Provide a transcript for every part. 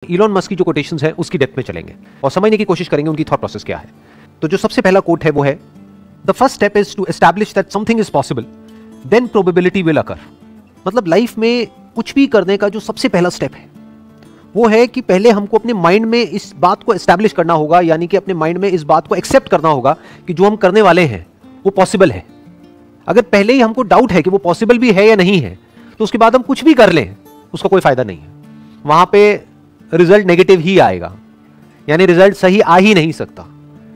Elon Musk की जो quotations है उसकी डेप्थ में चलेंगे और समझने की कोशिश करेंगे उनकी थॉट प्रोसेस क्या है। तो जो सबसे पहला कोट है वो है, the first step is to establish that something is possible, then probability will occur. मतलब लाइफ में कुछ भी करने का जो सबसे पहला स्टेप है वो है कि पहले हमको अपने माइंड में इस बात को एस्टैब्लिश करना होगा, यानी कि अपने माइंड में इस बात को एक्सेप्ट करना होगा कि जो हम करने वाले हैं वो पॉसिबल है। अगर पहले ही हमको डाउट है कि वो पॉसिबल भी है या नहीं है, तो उसके बाद हम कुछ भी कर लें उसका कोई फायदा नहीं है, वहां पे रिजल्ट नेगेटिव ही आएगा, यानी रिजल्ट सही आ ही नहीं सकता।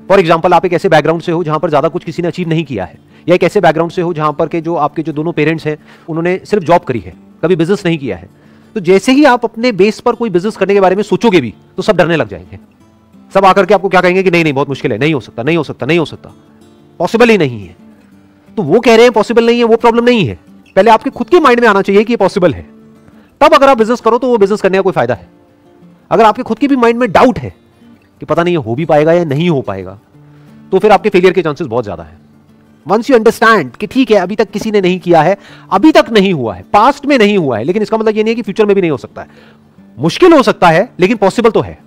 फॉर एग्जाम्पल, आप एक ऐसे बैकग्राउंड से हो जहां पर ज्यादा कुछ किसी ने अचीव नहीं किया है, या एक ऐसे बैकग्राउंड से हो जहां पर के जो आपके जो दोनों पेरेंट्स हैं उन्होंने सिर्फ जॉब करी है, कभी बिजनेस नहीं किया है। तो जैसे ही आप अपने बेस पर कोई बिजनेस करने के बारे में सोचोगे भी तो सब डरने लग जाएंगे। सब आकर के आपको क्या कहेंगे कि नहीं नहीं बहुत मुश्किल है, नहीं हो सकता, नहीं हो सकता, नहीं हो सकता, पॉसिबल ही नहीं है। तो वो कह रहे हैं पॉसिबल नहीं है, वो प्रॉब्लम नहीं है। पहले आपके खुद के माइंड में आना चाहिए कि ये पॉसिबल है, तब अगर आप बिजनेस करो तो वो बिजनेस करने का कोई फायदा है। अगर आपके खुद के भी माइंड में डाउट है कि पता नहीं हो भी पाएगा या नहीं हो पाएगा, तो फिर आपके फेलियर के चांसेस बहुत ज्यादा है। वंस यू अंडरस्टैंड कि ठीक है अभी तक किसी ने नहीं किया है, अभी तक नहीं हुआ है, पास्ट में नहीं हुआ है, लेकिन इसका मतलब ये नहीं है कि फ्यूचर में भी नहीं हो सकता है। मुश्किल हो सकता है लेकिन पॉसिबल तो है।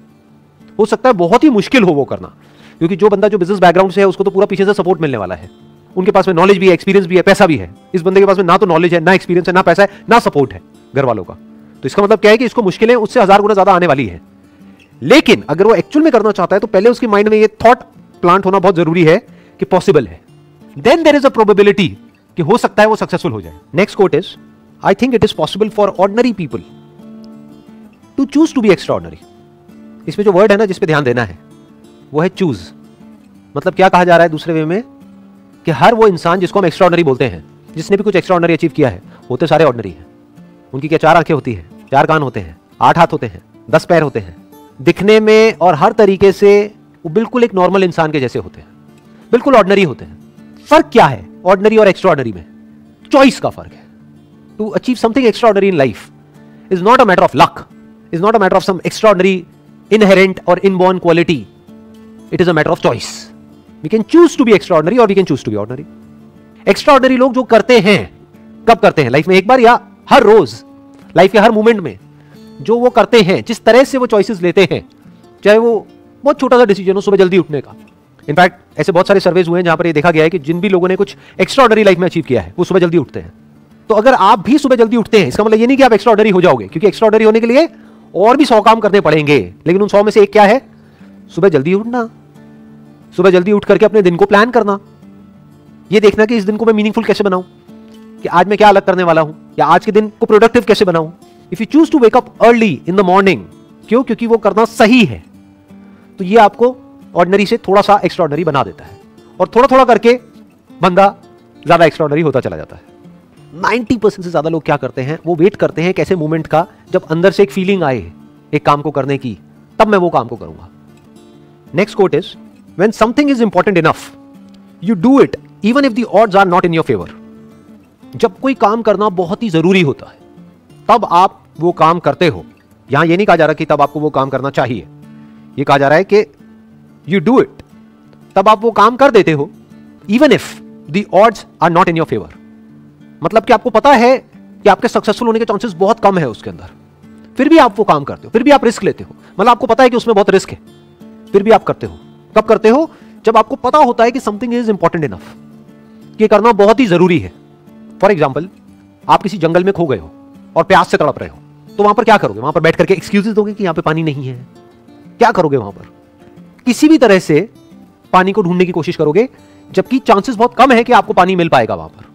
हो सकता है बहुत ही मुश्किल हो वो करना, क्योंकि जो बंदा जो बिजनेस बैकग्राउंड से है उसको तो पूरा पीछे से सपोर्ट मिलने वाला है। उनके पास में नॉलेज भी है, एक्सपीरियंस भी है, पैसा भी है। इस बंदे के पास में ना तो नॉलेज है, ना एक्सपीरियंस है, ना पैसा है, ना सपोर्ट है घर वालों का। तो इसका मतलब क्या है कि इसको मुश्किलें उससे 1000 गुना ज्यादा आने वाली है। लेकिन अगर वो एक्चुअल में करना चाहता है तो पहले उसके माइंड में ये थॉट प्लांट होना बहुत जरूरी है कि पॉसिबल है। Then there is a probability कि हो सकता है वो सक्सेसफुल हो जाए। Next quote is, I think it is possible for ordinary people to choose to be extraordinary. इसमें जो वर्ड है ना जिस पे ध्यान देना है वो है चूज। मतलब क्या कहा जा रहा है दूसरे वे में कि हर वो इंसान जिसको हम एक्स्ट्राऑर्डिनरी बोलते हैं, जिसने भी कुछ एक्स्ट्राऑर्डिनरी अचीव किया है, होते सारे ऑर्डिनरी हैं। उनकी क्या 4 आंखें होती हैं, 4 कान होते हैं, 8 हाथ होते हैं, 10 पैर होते हैं, दिखने में और हर तरीके से वो बिल्कुल एक नॉर्मल इंसान के जैसे होते हैं, बिल्कुल ऑर्डिनरी होते हैं। फर्क क्या है ऑर्डिनरी और एक्स्ट्राऑर्डिनरी में? चॉइस का फर्क है। To achieve something extraordinary in life is not a matter of luck, is not a matter of some extraordinary inherent और inborn quality. It is a matter of choice. We can choose to be extraordinary और we can choose to be ordinary. Extraordinary लोग जो करते हैं, कब करते हैं? Life में एक बार या हर रोज, लाइफ के हर मोमेंट में जो वो करते हैं, जिस तरह से वो चॉइसेस लेते हैं, चाहे वो बहुत छोटा सा डिसीजन हो, सुबह जल्दी उठने का। इनफैक्ट ऐसे बहुत सारे सर्वेज हुए हैं जहां पर ये देखा गया है कि जिन भी लोगों ने कुछ एक्स्ट्राऑर्डिनरी लाइफ में अचीव किया है वो सुबह जल्दी उठते हैं। तो अगर आप भी सुबह जल्दी उठते हैं, इसका मतलब ये नहीं कि आप एक्स्ट्राऑर्डिनरी हो जाओगे, क्योंकि एक्स्ट्राऑर्डिनरी होने के लिए और भी 100 काम करने पड़ेंगे, लेकिन उन 100 में से एक क्या है? सुबह जल्दी उठना। सुबह जल्दी उठ करके अपने दिन को प्लान करना, ये देखना कि इस दिन को मैं मीनिंगफुल कैसे बनाऊं, कि आज मैं क्या अलग करने वाला हूं, या आज के दिन को प्रोडक्टिव कैसे बनाऊं। If you choose to wake up early in the morning, क्यों? क्योंकि वो करना सही है, तो ये आपको ऑर्डिनरी से थोड़ा सा एक्स्ट्राऑर्डिनरी बना देता है, और थोड़ा थोड़ा करके बंदा ज्यादा एक्स्ट्राऑर्डिनरी होता चला जाता है। 90% से ज्यादा लोग क्या करते हैं, वो वेट करते हैं एक ऐसे मोमेंट का जब अंदर से एक फीलिंग आए एक काम को करने की, तब मैं वो काम को करूंगा। Next quote is, when something is important enough you do it even if the odds are not in your favour. जब कोई काम करना बहुत ही जरूरी होता है तब आप वो काम करते हो। यहां ये नहीं कहा जा रहा कि तब आपको वो काम करना चाहिए, ये कहा जा रहा है कि यू डू इट, तब आप वो काम कर देते हो even if the odds are not in your favour. मतलब कि आपको पता है कि आपके सक्सेसफुल होने के चांसेस बहुत कम है उसके अंदर, फिर भी आप वो काम करते हो, फिर भी आप रिस्क लेते हो। मतलब आपको पता है कि उसमें बहुत रिस्क है, फिर भी आप करते हो। कब करते हो? जब आपको पता होता है कि समथिंग इज इंपॉर्टेंट इनफ, कि करना बहुत ही जरूरी है। फॉर एग्जाम्पल, आप किसी जंगल में खो गए हो और प्यास से तड़प रहे हो, तो वहां पर क्या करोगे? वहां पर बैठ करके एक्सक्यूजेस दोगे कि यहां पे पानी नहीं है? क्या करोगे? वहां पर किसी भी तरह से पानी को ढूंढने की कोशिश करोगे, जबकि चांसेस बहुत कम है कि आपको पानी मिल पाएगा वहां पर,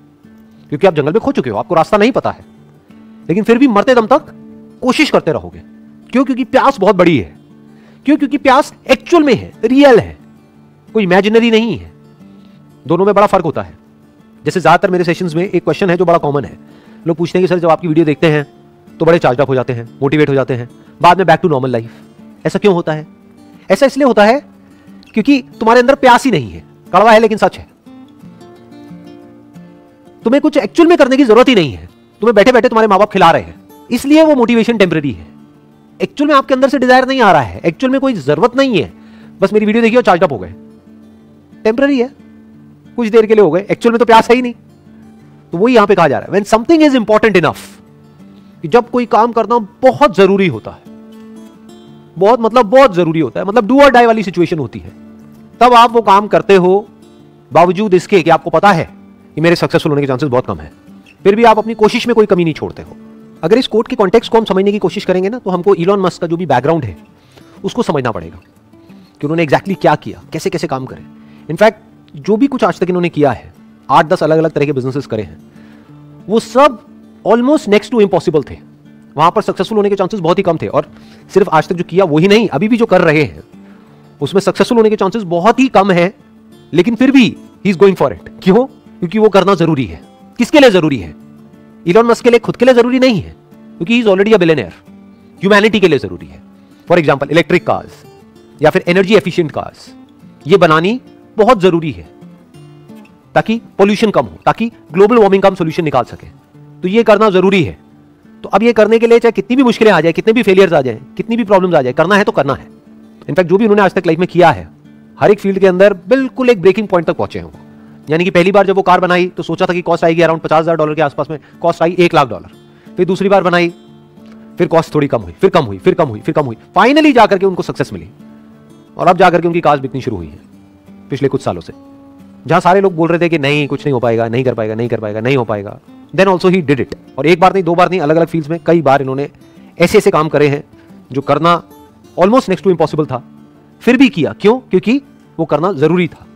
क्योंकि आप जंगल में खो चुके हो, आपको रास्ता नहीं पता है। लेकिन फिर भी मरते दम तक कोशिश करते रहोगे। क्यों? क्योंकि प्यास बहुत बड़ी है। क्यों? क्योंकि प्यास एक्चुअल में है, रियल है, कोई इमेजिनरी नहीं है। दोनों में बड़ा फर्क होता है। जैसे ज्यादातर मेरे सेशंस में एक क्वेश्चन है जो बड़ा कॉमन है, लोग पूछते हैं कि सर जब आपकी वीडियो देखते हैं तो बड़े चार्ज अप हो जाते हैं, मोटिवेट हो जाते हैं, बाद में बैक टू नॉर्मल लाइफ। ऐसा क्यों होता है? ऐसा इसलिए होता है क्योंकि तुम्हारे अंदर प्यास ही नहीं है। कड़वा है लेकिन सच है। तुम्हें कुछ एक्चुअल में करने की जरूरत ही नहीं है, तुम्हें बैठे बैठे तुम्हारे माँ बाप खिला रहे हैं, इसलिए वो मोटिवेशन टेम्पररी है। एक्चुअल में आपके अंदर से डिजायर नहीं आ रहा है, एक्चुअल में कोई जरूरत नहीं है, बस मेरी वीडियो देखिए और चार्ज अप हो गए। टेम्पररी है, कुछ देर के लिए हो गए, एक्चुअल में तो प्यास है ही नहीं। तो वही यहां पे कहा जा रहा है, when something is important enough, कि जब कोई काम करना बहुत जरूरी होता है बहुत जरूरी होता है, मतलब डू और डाई वाली सिचुएशन होती है, तब आप वो काम करते हो बावजूद इसके कि आपको पता है कि मेरे सक्सेसफुल होने के चांसेस बहुत कम है, फिर भी आप अपनी कोशिश में कोई कमी नहीं छोड़ते हो। अगर इस कोट के कॉन्टेक्स्ट को हम समझने की कोशिश करेंगे ना, तो हमको इलॉन मस्क का जो भी बैकग्राउंड है उसको समझना पड़ेगा कि उन्होंने एग्जैक्टली क्या किया, कैसे कैसे काम करे। इनफैक्ट जो भी कुछ आज तक इन्होंने किया है, 8-10 अलग अलग तरह के बिजनेसेस करे हैं, वो सब ऑलमोस्ट नेक्स्ट टू इम्पॉसिबल थे। वहां पर सक्सेसफुल होने के चांसेस बहुत ही कम थे, और सिर्फ आज तक जो किया वही नहीं, अभी भी जो कर रहे हैं उसमें सक्सेसफुल होने के चांसेस बहुत ही कम है, लेकिन फिर भी he is going for it. क्यों? क्योंकि वो करना जरूरी है। किसके लिए जरूरी है? इलॉन मस्क के लिए खुद के लिए जरूरी नहीं है, क्योंकि he is already a billionaire. Humanity के लिए जरूरी है। फॉर एग्जांपल इलेक्ट्रिक कार्स या फिर एनर्जी एफिशिएंट कार्स, ये बनानी बहुत जरूरी है ताकि पोल्यूशन कम हो, ताकि ग्लोबल वार्मिंग का हम सोल्यूशन निकाल सके। तो ये करना जरूरी है। तो अब ये करने के लिए चाहे कितनी भी मुश्किलें आ जाए, कितने भी फेलियर्स आ जाए, कितनी भी प्रॉब्लम्स आ जाए, करना है तो करना है। इनफैक्ट जो भी उन्होंने आज तक लाइफ में किया है, हर एक फील्ड के अंदर बिल्कुल एक ब्रेकिंग पॉइंट तक पहुंचे हैं वो। यानी कि पहली बार जब वो कार बनाई तो सोचा था कि कॉस्ट आएगी अराउंड $50,000 के आसपास में, कॉस्ट आई $1 लाख। फिर दूसरी बार बनाई, फिर कॉस्ट थोड़ी कम हुई, फिर कम हुई, फिर कम हुई, फिर कम हुई, फाइनली जाकर के उनको सक्सेस मिली, और अब जाकर के उनकी कार्स बिकनी शुरू हुई है पिछले कुछ सालों से। जहां सारे लोग बोल रहे थे कि नहीं, कुछ नहीं हो पाएगा, नहीं कर पाएगा, नहीं कर पाएगा, नहीं हो पाएगा, then also he did it. और एक बार नहीं, दो बार नहीं, अलग अलग फील्ड्स में कई बार इन्होंने ऐसे ऐसे काम करे हैं जो करना ऑलमोस्ट नेक्स्ट टू इम्पॉसिबल था, फिर भी किया। क्यों? क्योंकि वो करना जरूरी था।